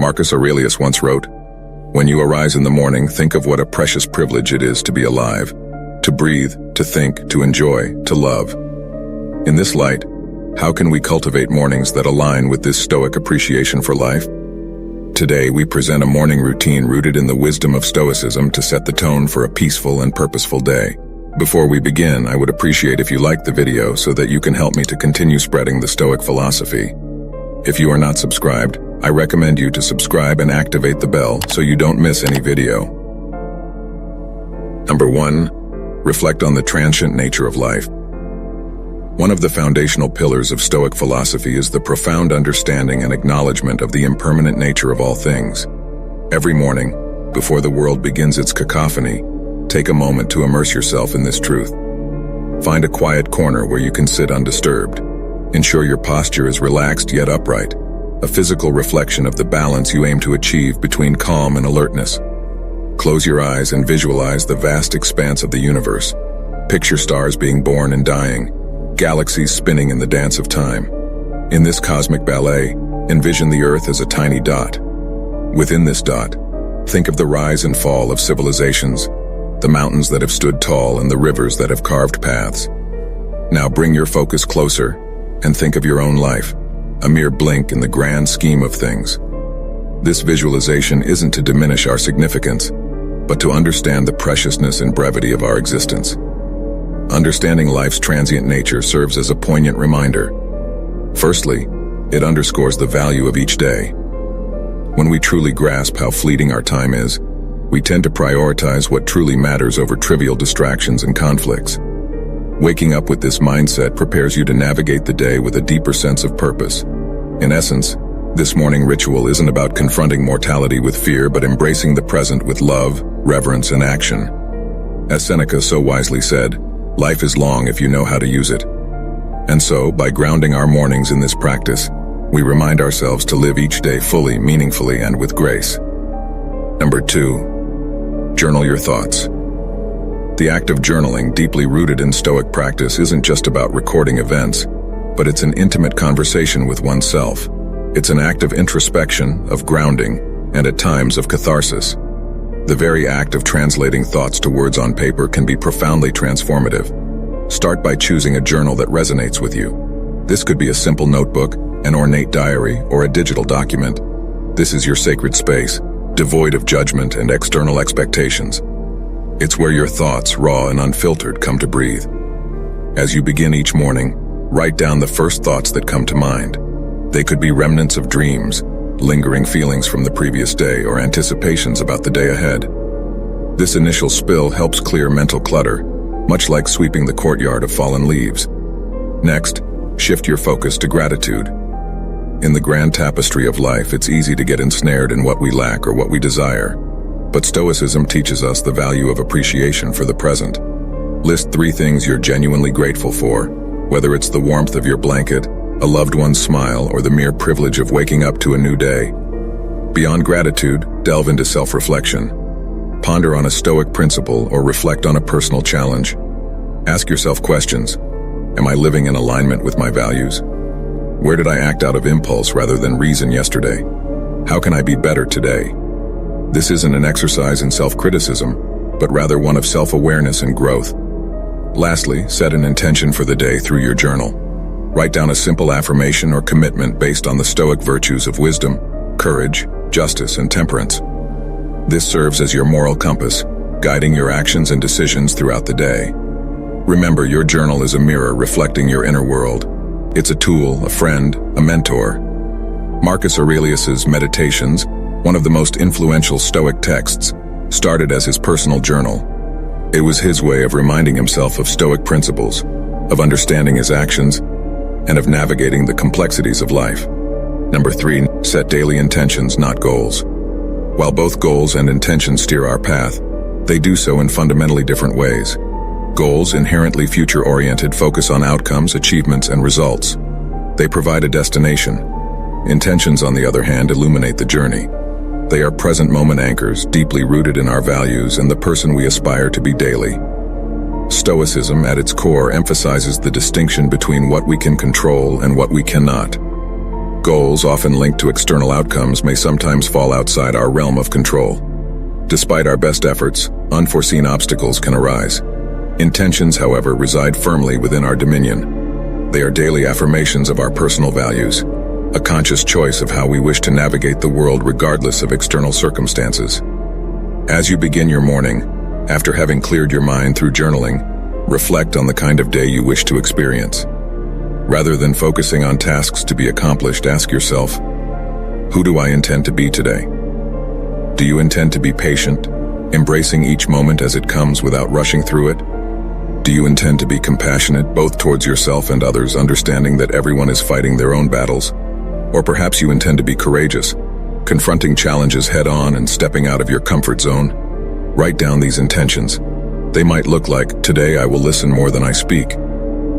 Marcus Aurelius once wrote, "When you arise in the morning, think of what a precious privilege it is to be alive, to breathe, to think, to enjoy, to love." In this light, how can we cultivate mornings that align with this Stoic appreciation for life? Today, we present a morning routine rooted in the wisdom of Stoicism to set the tone for a peaceful and purposeful day. Before we begin, I would appreciate if you liked the video so that you can help me to continue spreading the Stoic philosophy. If you are not subscribed, I recommend you to subscribe and activate the bell so you don't miss any video. Number 1. Reflect on the transient nature of life. One of the foundational pillars of Stoic philosophy is the profound understanding and acknowledgement of the impermanent nature of all things. Every morning, before the world begins its cacophony, take a moment to immerse yourself in this truth. Find a quiet corner where you can sit undisturbed. Ensure your posture is relaxed yet upright, a physical reflection of the balance you aim to achieve between calm and alertness. Close your eyes and visualize the vast expanse of the universe. Picture stars being born and dying, galaxies spinning in the dance of time. In this cosmic ballet, envision the Earth as a tiny dot. Within this dot, think of the rise and fall of civilizations, the mountains that have stood tall and the rivers that have carved paths. Now bring your focus closer and think of your own life, a mere blink in the grand scheme of things. This visualization isn't to diminish our significance, but to understand the preciousness and brevity of our existence. Understanding life's transient nature serves as a poignant reminder. Firstly, it underscores the value of each day. When we truly grasp how fleeting our time is, we tend to prioritize what truly matters over trivial distractions and conflicts. Waking up with this mindset prepares you to navigate the day with a deeper sense of purpose. In essence, this morning ritual isn't about confronting mortality with fear, but embracing the present with love, reverence, and action. As Seneca so wisely said, "Life is long if you know how to use it." And so, by grounding our mornings in this practice, we remind ourselves to live each day fully, meaningfully, and with grace. Number 2. Journal your thoughts. The act of journaling, deeply rooted in Stoic practice, isn't just about recording events, but it's an intimate conversation with oneself. It's an act of introspection, of grounding, and at times of catharsis. The very act of translating thoughts to words on paper can be profoundly transformative. Start by choosing a journal that resonates with you. This could be a simple notebook, an ornate diary, or a digital document. This is your sacred space, devoid of judgment and external expectations. It's where your thoughts, raw and unfiltered, come to breathe. As you begin each morning, write down the first thoughts that come to mind. They could be remnants of dreams, lingering feelings from the previous day, or anticipations about the day ahead. This initial spill helps clear mental clutter, much like sweeping the courtyard of fallen leaves. Next, shift your focus to gratitude. In the grand tapestry of life, it's easy to get ensnared in what we lack or what we desire. But Stoicism teaches us the value of appreciation for the present. List 3 things you're genuinely grateful for, whether it's the warmth of your blanket, a loved one's smile, or the mere privilege of waking up to a new day. Beyond gratitude, delve into self-reflection. Ponder on a Stoic principle or reflect on a personal challenge. Ask yourself questions. Am I living in alignment with my values? Where did I act out of impulse rather than reason yesterday? How can I be better today? This isn't an exercise in self-criticism, but rather one of self-awareness and growth. Lastly, set an intention for the day through your journal. Write down a simple affirmation or commitment based on the Stoic virtues of wisdom, courage, justice, and temperance. This serves as your moral compass, guiding your actions and decisions throughout the day. Remember, your journal is a mirror reflecting your inner world. It's a tool, a friend, a mentor. Marcus Aurelius's Meditations, one of the most influential Stoic texts, started as his personal journal. It was his way of reminding himself of Stoic principles, of understanding his actions, and of navigating the complexities of life. Number 3, set daily intentions, not goals. While both goals and intentions steer our path, they do so in fundamentally different ways. Goals, inherently future-oriented, focus on outcomes, achievements, and results. They provide a destination. Intentions, on the other hand, illuminate the journey. They are present-moment anchors, deeply rooted in our values and the person we aspire to be daily. Stoicism, at its core, emphasizes the distinction between what we can control and what we cannot. Goals, often linked to external outcomes, may sometimes fall outside our realm of control. Despite our best efforts, unforeseen obstacles can arise. Intentions, however, reside firmly within our dominion. They are daily affirmations of our personal values, a conscious choice of how we wish to navigate the world regardless of external circumstances. As you begin your morning, after having cleared your mind through journaling, reflect on the kind of day you wish to experience. Rather than focusing on tasks to be accomplished, ask yourself, who do I intend to be today? Do you intend to be patient, embracing each moment as it comes without rushing through it? Do you intend to be compassionate, both towards yourself and others, understanding that everyone is fighting their own battles? Or perhaps you intend to be courageous, confronting challenges head-on and stepping out of your comfort zone? Write down these intentions. They might look like, today I will listen more than I speak.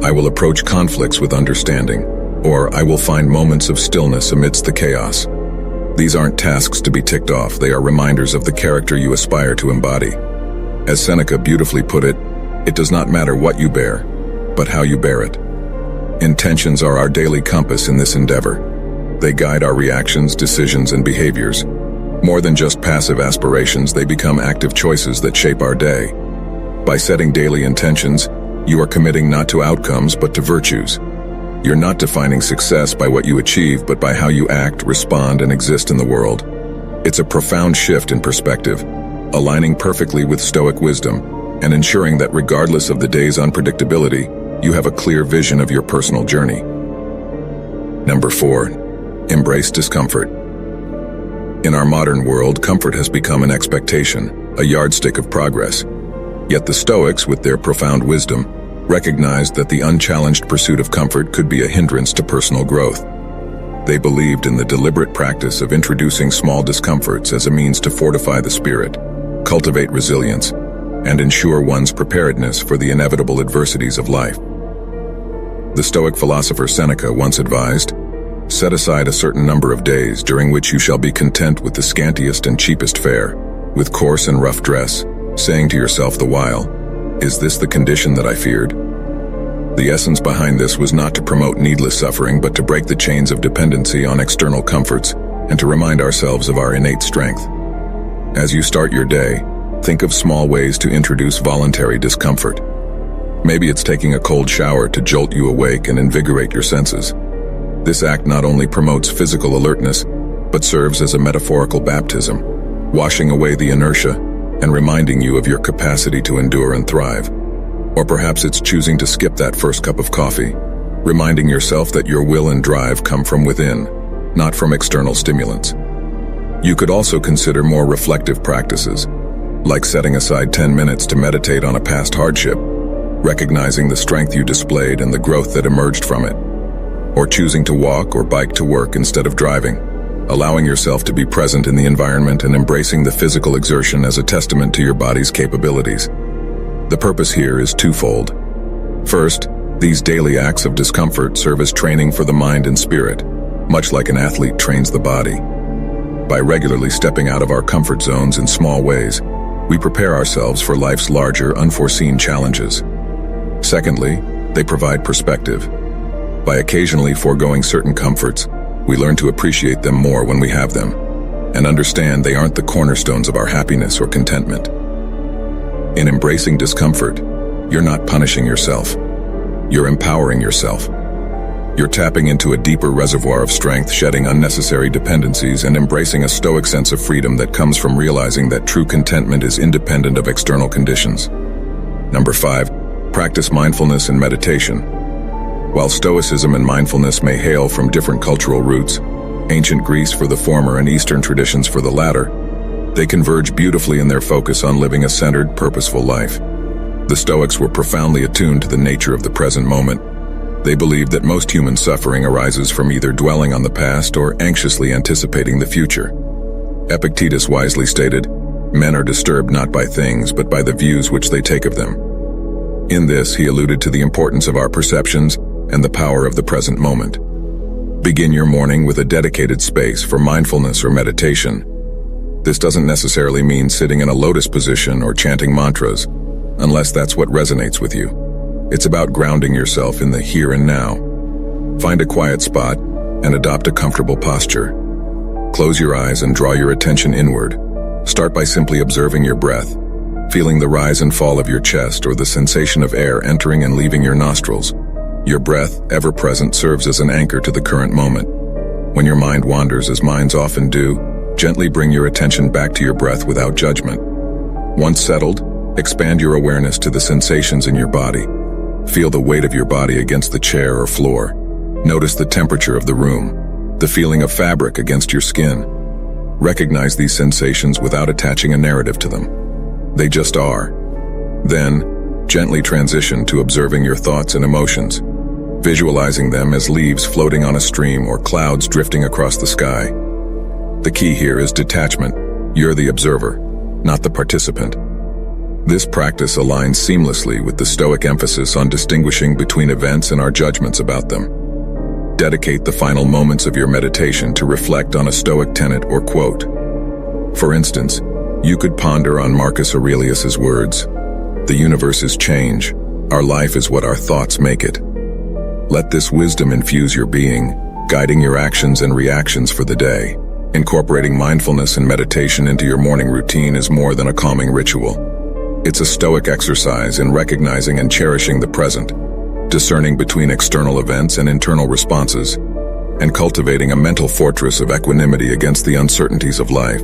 I will approach conflicts with understanding, or I will find moments of stillness amidst the chaos. These aren't tasks to be ticked off, they are reminders of the character you aspire to embody. As Seneca beautifully put it, it does not matter what you bear, but how you bear it. Intentions are our daily compass in this endeavor. They guide our reactions, decisions, and behaviors. More than just passive aspirations, they become active choices that shape our day. By setting daily intentions, you are committing not to outcomes but to virtues. You're not defining success by what you achieve but by how you act, respond, and exist in the world. It's a profound shift in perspective, aligning perfectly with Stoic wisdom and ensuring that regardless of the day's unpredictability, you have a clear vision of your personal journey. Number 4, embrace discomfort. In our modern world, comfort has become an expectation, a yardstick of progress. Yet the Stoics, with their profound wisdom, recognized that the unchallenged pursuit of comfort could be a hindrance to personal growth. They believed in the deliberate practice of introducing small discomforts as a means to fortify the spirit, cultivate resilience, and ensure one's preparedness for the inevitable adversities of life. The Stoic philosopher Seneca once advised, "Set aside a certain number of days during which you shall be content with the scantiest and cheapest fare, with coarse and rough dress, saying to yourself the while, 'Is this the condition that I feared?'" The essence behind this was not to promote needless suffering, but to break the chains of dependency on external comforts and to remind ourselves of our innate strength. As you start your day, think of small ways to introduce voluntary discomfort. Maybe it's taking a cold shower to jolt you awake and invigorate your senses. This act not only promotes physical alertness, but serves as a metaphorical baptism, washing away the inertia and reminding you of your capacity to endure and thrive. Or perhaps it's choosing to skip that first cup of coffee, reminding yourself that your will and drive come from within, not from external stimulants. You could also consider more reflective practices, like setting aside 10 minutes to meditate on a past hardship, recognizing the strength you displayed and the growth that emerged from it. Or choosing to walk or bike to work instead of driving, allowing yourself to be present in the environment and embracing the physical exertion as a testament to your body's capabilities. The purpose here is twofold. First, these daily acts of discomfort serve as training for the mind and spirit, much like an athlete trains the body. By regularly stepping out of our comfort zones in small ways, we prepare ourselves for life's larger, unforeseen challenges. Secondly, they provide perspective. By occasionally foregoing certain comforts, we learn to appreciate them more when we have them, and understand they aren't the cornerstones of our happiness or contentment. In embracing discomfort, you're not punishing yourself. You're empowering yourself. You're tapping into a deeper reservoir of strength, shedding unnecessary dependencies, and embracing a stoic sense of freedom that comes from realizing that true contentment is independent of external conditions. Number 5, practice mindfulness and meditation. While Stoicism and mindfulness may hail from different cultural roots, ancient Greece for the former and Eastern traditions for the latter, they converge beautifully in their focus on living a centered, purposeful life. The Stoics were profoundly attuned to the nature of the present moment. They believed that most human suffering arises from either dwelling on the past or anxiously anticipating the future. Epictetus wisely stated, "Men are disturbed not by things, but by the views which they take of them." In this, he alluded to the importance of our perceptions and the power of the present moment. Begin your morning with a dedicated space for mindfulness or meditation. This doesn't necessarily mean sitting in a lotus position or chanting mantras, unless that's what resonates with you. It's about grounding yourself in the here and now. Find a quiet spot, and adopt a comfortable posture. Close your eyes and draw your attention inward. Start by simply observing your breath, feeling the rise and fall of your chest or the sensation of air entering and leaving your nostrils. Your breath, ever present, serves as an anchor to the current moment. When your mind wanders, as minds often do, gently bring your attention back to your breath without judgment. Once settled, expand your awareness to the sensations in your body. Feel the weight of your body against the chair or floor. Notice the temperature of the room, the feeling of fabric against your skin. Recognize these sensations without attaching a narrative to them. They just are. Then, gently transition to observing your thoughts and emotions, visualizing them as leaves floating on a stream or clouds drifting across the sky. The key here is detachment. You're the observer, not the participant. This practice aligns seamlessly with the Stoic emphasis on distinguishing between events and our judgments about them. Dedicate the final moments of your meditation to reflect on a Stoic tenet or quote. For instance, you could ponder on Marcus Aurelius's words, "The universe is change. Our life is what our thoughts make it." Let this wisdom infuse your being, guiding your actions and reactions for the day. Incorporating mindfulness and meditation into your morning routine is more than a calming ritual. It's a Stoic exercise in recognizing and cherishing the present, discerning between external events and internal responses, and cultivating a mental fortress of equanimity against the uncertainties of life.